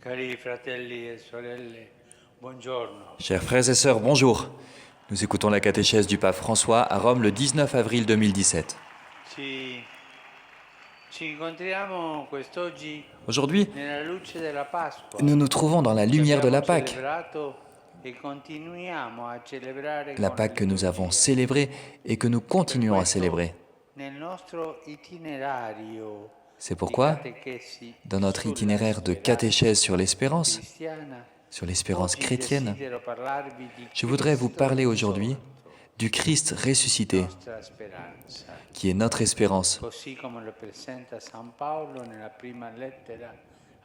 Cari fratelli e sorelle, buongiorno. Chers frères et sœurs, bonjour. Nous écoutons la catéchèse du pape François à Rome le 19 avril 2017. Ci, ci incontriamo quest'oggi Aujourd'hui, nella luce della Pasqua, nous nous trouvons dans la che lumière de abbiamo la Pâque, celebrato e continuiamo a celebrare la con Pâque que nous avons liturgia. célébrée et que nous Per continuons à questo, célébrer. nel nostro itinerario C'est di pourquoi, catechesi dans notre sulla itinéraire de speranza catéchèse sur l'espérance, cristiana, sur l'espérance oggi chrétienne, desidero parlarvi di je voudrais vous Cristo parler aujourd'hui risorto, du Christ ressuscité, nostra speranza. qui est notre espérance, Così come lo presenta San Paolo nella prima lettera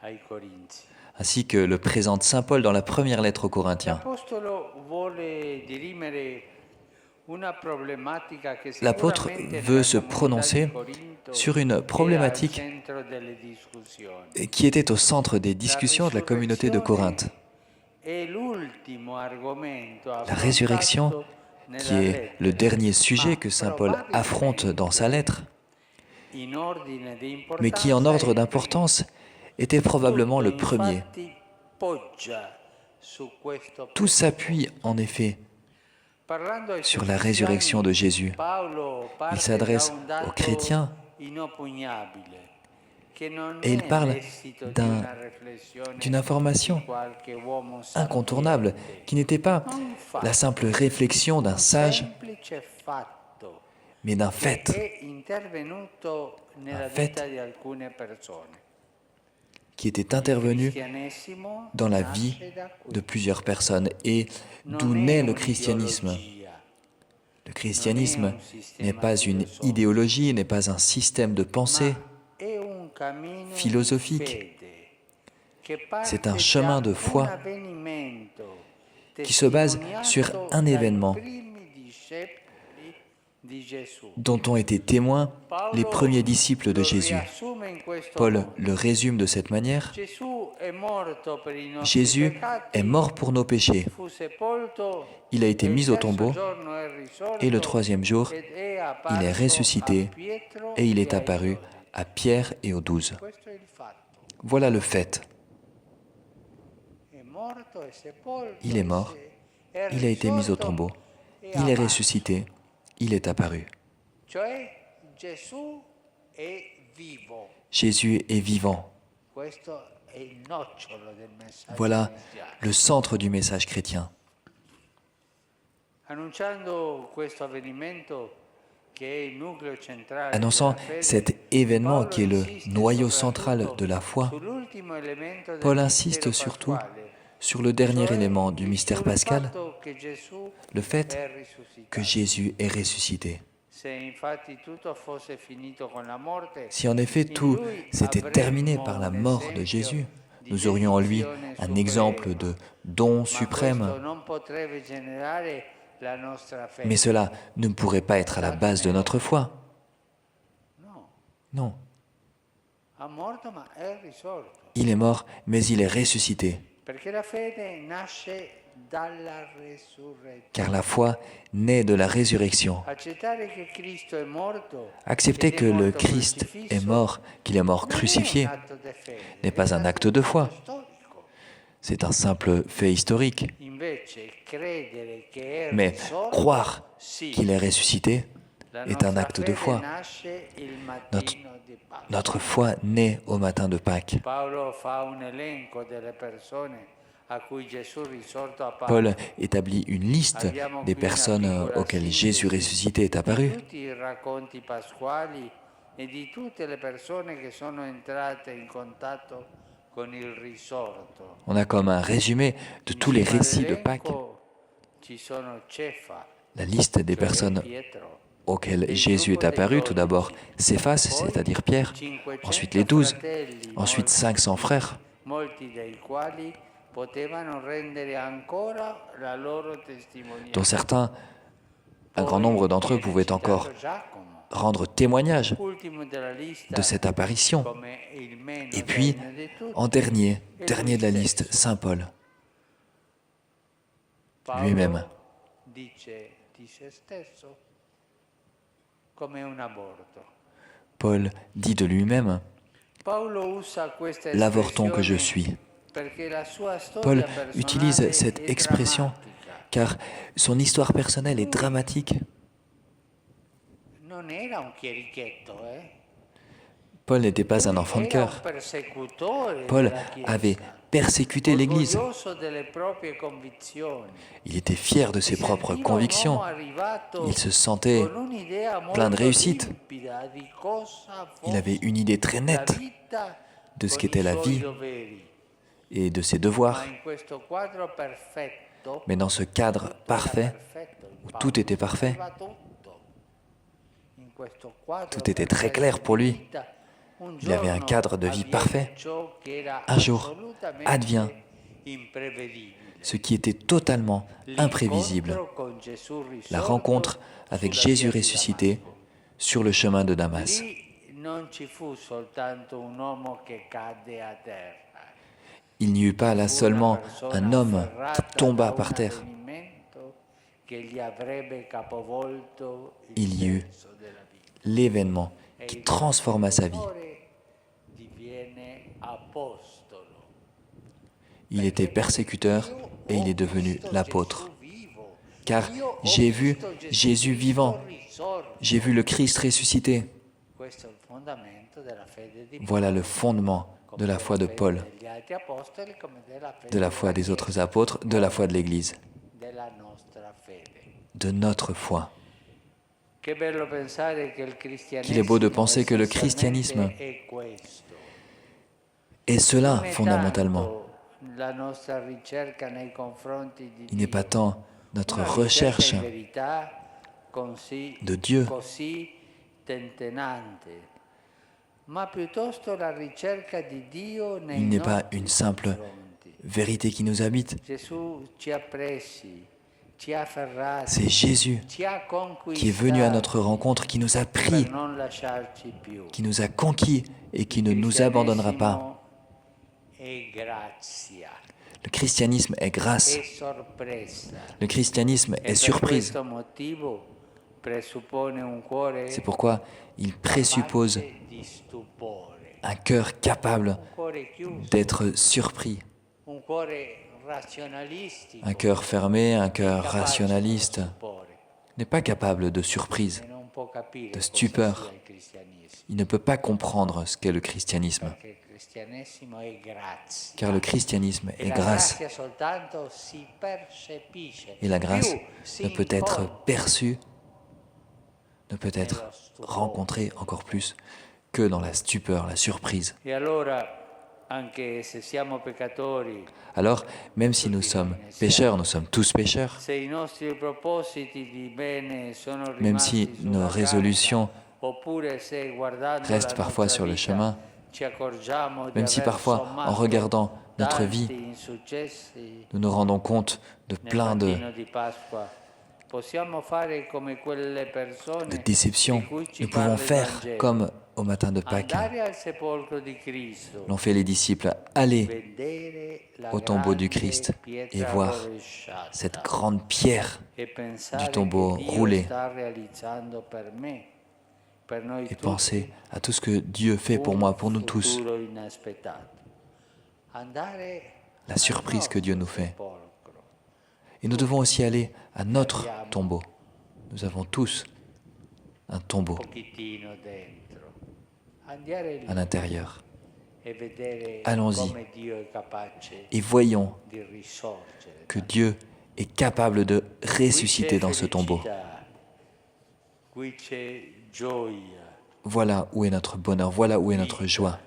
ai Corinzi. ainsi que le présente Saint Paul dans la première lettre aux Corinthiens. L'Apostolo vuole dirimere una problematica che L'apôtre sicuramente veut nella se comunità prononcer di Corinto sur une era al problématique centro delle discussioni. qui était au centre des La discussions de la communauté de Corinthe. è l'ultimo argomento La résurrection, affrontato qui nella est le lettera, dernier sujet ma que Saint Paul affronte dans sa lettre, in ordine di mais qui en importanza ordre è il primo. d'importance était probablement le premier. Infatti, poggia su questo Tout s'appuie en effet Parlando ai sur la suoi résurrection de Jésus. Paolo Il parte s'adresse da un aux dato chrétiens inoppugnabile, che non et il è parle l'esito di d'un- una riflessione d'une information di qualche uomo incontournable, sapiente, qui n'était pas ma un fatto, la simple réflexion d'un un sage, semplice fatto mais d'un che fait, è intervenuto nella Un fait vita di alcune persone. qui était Il intervenu cristianesimo dans la nasce vie da qui. de plusieurs personnes et d'où Non è naît le christianisme. un'ideologia. Le christianisme n'est pas une idéologie, n'est pas un système de pensée. È un cammino philosophique. di fede che parte C'est un chemin de da foi un avvenimento qui se base sur un testimoniato événement dai primi discepoli di Gesù. dont ont été témoins les premiers disciples de lo Jésus. riassume in questo Paul modo. le résume de cette manière. Gesù è morto per i nostri Jésus peccati, est mort pour nos péchés. fu sepolto, Il a été e il mis au terzo tombeau giorno è risorto, et le troisième jour, ed è il est apparso ressuscité a Pietro et il est e ai apparu 12. à Pierre et aux 12. Questo è il fatto. Voilà le fait. È morto, è sepolto, Il est mort, è il a été mis au risorto, tombeau, è il est apparso. ressuscité, il est apparu. Cioè Gesù è vivo. Jésus est vivant. Questo è il nocciolo del messaggio Voilà cristiano. le centre du message chrétien. Annunciando questo avvenimento che è il nucleo centrale Annonçant della fede, cet événement Paolo qui est le insiste noyau soprattutto central de la foi, sull'ultimo elemento del Paul mistero insiste surtout pasquale, sur le dernier cioè élément du mystère sul pascal, fatto che Gesù le fait è risuscitato. que Jésus est ressuscité. Se infatti tutto fosse finito con la morte, Si en effet in tout lui s'était terminé avremmo par la un mort de esempio Jésus, di nous aurions en lui dedizione un exemple suprema. de don Ma suprême. questo non potrebbe generare la nostra fede. Mais cela ne pourrait pas être à la base de notre foi. No, Non, è morto ma è risorto. il est mort, mais il est ressuscité. Perché la fede nasce dalla resurrezione. Car la foi naît de la résurrection. Accettare che Cristo è morto, Accepter ed è que le morto Christ crocifisso, est mort, qu'il est mort non è crucifié, un atto di fede, n'est pas un acte de foi. è storico. C'est un simple fait historique. Invece, credere che è Mais risorto, croire sì. qu'il est ressuscité La est un nostra acte de fede foi. nasce il Notre, mattino di Pasqua. notre foi naît au matin de Pâques. Paolo fa un elenco delle persone a cui Gesù risorto appare. Paul établit une liste des personnes auxquelles Jésus ressuscité est apparu. Di tutti i racconti pasquali e di tutte le persone che sono entrate in contatto con il risorto. On a comme un résumé de tous les récits de Pâques, Nell'elenco ci sono Cefa, la liste des cioè personnes Pietro, auxquelles Jésus est apparu. Tout d'abord Céphas, c'est-à-dire Pierre, ensuite les 12, ensuite 500 frères, molti dei quali potevano rendere ancora la loro testimonianza. dont certains, un grand nombre d'entre eux pouvaient encore rendre témoignage Ultimo della lista, de cette apparition. come il meno Et puis, degno di tutti, en dernier de la liste, Saint Paul, lui-même. Paolo dice di se stesso come un aborto. Paul dit de lui-même, Paolo usa questa l'avorton que je espressione suis. Paul utilise cette expression car son histoire personnelle est dramatique. Paul n'était pas un enfant de cœur. Paul avait persécuté l'Église. Il était fier de ses propres convictions. Il se sentait plein de réussite. Il avait une idée très nette de ce qu'était la vie et de ses devoirs. Mais dans ce cadre parfait, où tout était parfait, tout était très clair pour lui. Il avait un cadre de vie parfait. Un jour, advient ce qui était totalement imprévisible, la rencontre avec Jésus ressuscité sur le chemin de Damas. Il n'y eut pas là seulement un homme qui tomba par terre. Il y eut l'événement qui transforma sa vie. Il était persécuteur et il est devenu l'apôtre. Car j'ai vu Jésus vivant, j'ai vu le Christ ressuscité. Voilà le fondement de la foi de Paul, de la foi des autres apôtres, de la foi de l'Église, de notre foi. Qu'il est beau de penser que le christianisme est cela fondamentalement. Il n'est pas tant notre recherche de Dieu, il n'est pas une simple vérité qui nous habite. C'est Jésus qui est venu à notre rencontre, qui nous a pris, qui nous a conquis et qui ne nous abandonnera pas. Le christianisme est grâce. Le christianisme est surprise. C'est pourquoi il présuppose un cœur capable d'être surpris. Un cœur fermé, un cœur rationaliste n'est pas capable de surprise, de stupeur. Il ne peut pas comprendre ce qu'est le christianisme. Car le christianisme est grâce. Et la grâce ne peut être perçue, ne peut être rencontrée encore plus que dans la stupeur, la surprise. Alors, même si nous sommes pécheurs, nous sommes tous pécheurs, même si nos résolutions restent parfois sur le chemin, même si parfois, en regardant notre vie, nous nous rendons compte de plein de déceptions, nous pouvons faire comme au matin de Pâques. L'ont fait les disciples, aller au tombeau du Christ et voir cette grande pierre du tombeau roulée et penser à tout ce que Dieu fait pour moi, pour nous tous. La surprise que Dieu nous fait. Et nous devons aussi aller à notre tombeau. Nous avons tous un tombeau à l'intérieur. Allons-y et voyons que Dieu est capable de ressusciter dans ce tombeau. Voilà où est notre bonheur, voilà où est notre joie.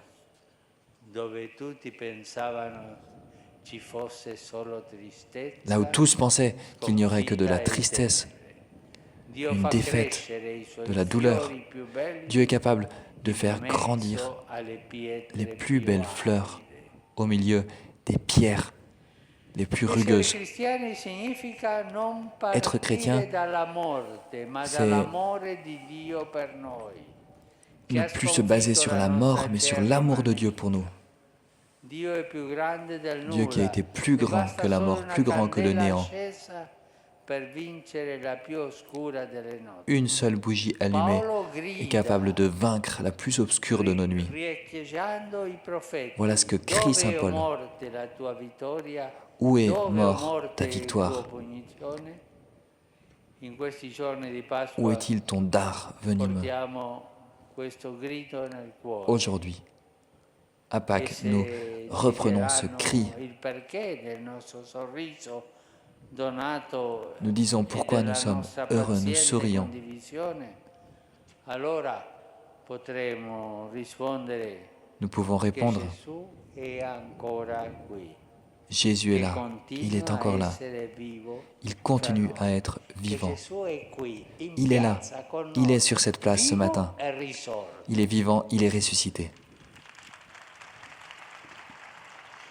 Là où tous pensaient qu'il n'y aurait que de la tristesse, une défaite, de la douleur, Dieu est capable de faire grandir les plus belles fleurs au milieu des pierres les plus rugueuses. Être chrétien, c'est ne plus se baser sur la mort, mais sur l'amour de Dieu pour nous. Dieu qui a été plus grand que la mort, plus grand que le néant. Une seule bougie allumée est capable de vaincre la plus obscure de nos nuits. Voilà ce que crie saint Paul. Où est, mort, ta victoire? Où est-il ton dard venimeux? Aujourd'hui, à Pâques, nous reprenons ce cri. Nous disons pourquoi nous sommes heureux, nous sourions. Nous pouvons répondre, Jésus est là, il est encore là, il continue à être vivant. Il est là, il est sur cette place ce matin, il est vivant, il est ressuscité.